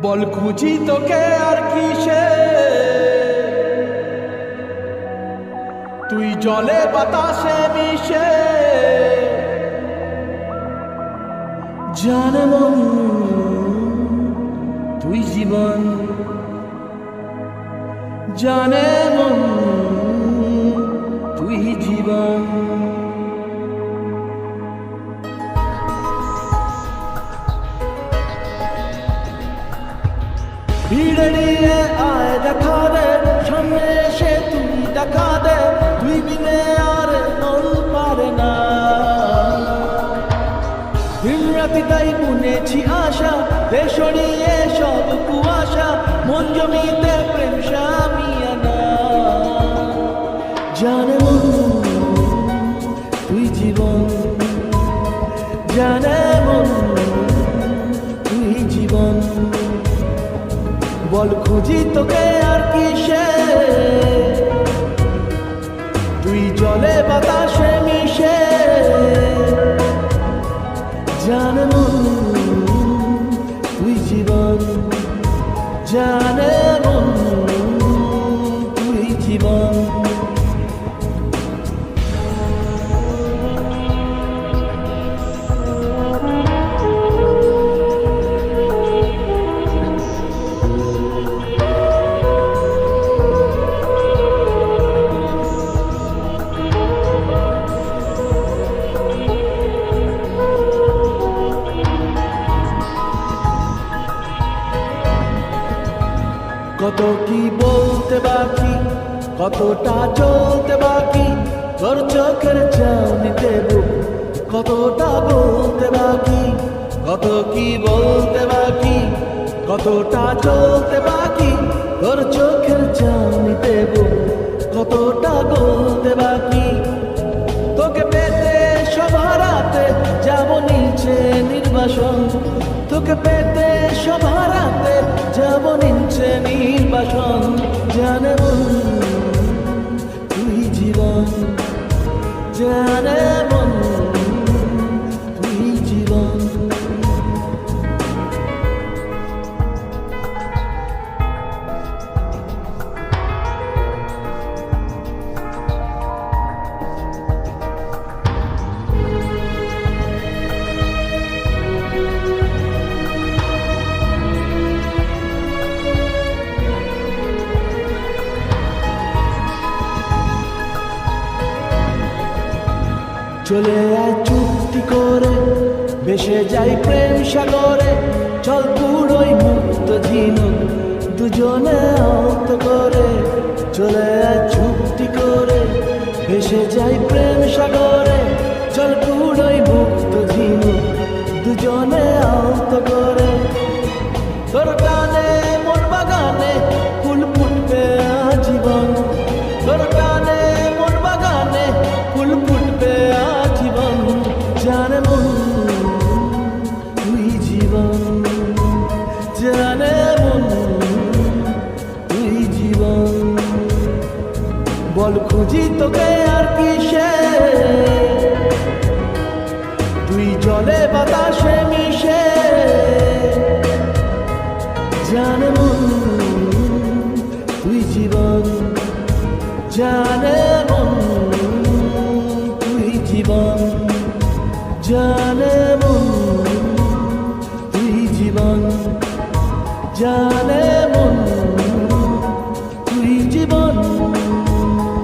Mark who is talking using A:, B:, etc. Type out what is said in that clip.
A: বল খুঁজি তোকে আর কিসে, তুই জলে বাতাসে মিশে। জানে মন তুই জীবন, জানে মন তুই জীবন। ভিড়ে নিয়ে আয় দেখা দে, সামনে এসে তুই দেখা দে, তুই বিনে আর নল পারে না। দিন রাতি তাই বুনেছি আশা, দেশ নিয়ে সব কুয়াশা, মন জমিতে প্রেম শামিয়ানা। জানে মন তুই জীবন, জানে মন তুই জীবন। বল খুঁজি তোকে আর কিসে, তুই জলে বাতাসে মিশে। জানে মন তুই জীবন, জানে মন তুই জীবন। কত কি বলতে বাকি, কতটা চলতে বাকি, তোর চোখের চাউনিতে বুক কতটা বলতে বাকি। কত কি বলতে বাকি, কতটা চলতে বাকি, তোর চোখের চাউনিতে বুক কতটা বলতে বাকি। তোকে পেতে সব হারাতে যাব নিচে নির্বাসন, তোকে পেতে সব হারাতে যাব নিচে নির্বাসন। জানে মন তুই জীবন, জানে মন তুই জীবন। চলে আয় চুক্তি করে, ভেসে যাই প্রেম সাগরে, চল পুরোই মুক্ত ঝিনুক দুজনে আহত করে। চলে আয় চুক্তি করে, ভেসে যাই প্রেম সাগরে, চল পুরোই মুক্ত ঝিনুক দুজনে আহত করে। তোর টানে মন বাগানে ফুল ফুটবে আজীবন, তোর টানে মন বাগানে ফুল ফুটবে আজীবন। জানে মন তুই জীবন, জানে মন তুই জীবন। বল খুঁজি তোকে আর কিসে, তুই জলে বাতাসে মিশে। জানে মন তুই জীবন, জানে মন তুই জীবন, জানে মন তুই জীবন, জানে মন তুই জীবন।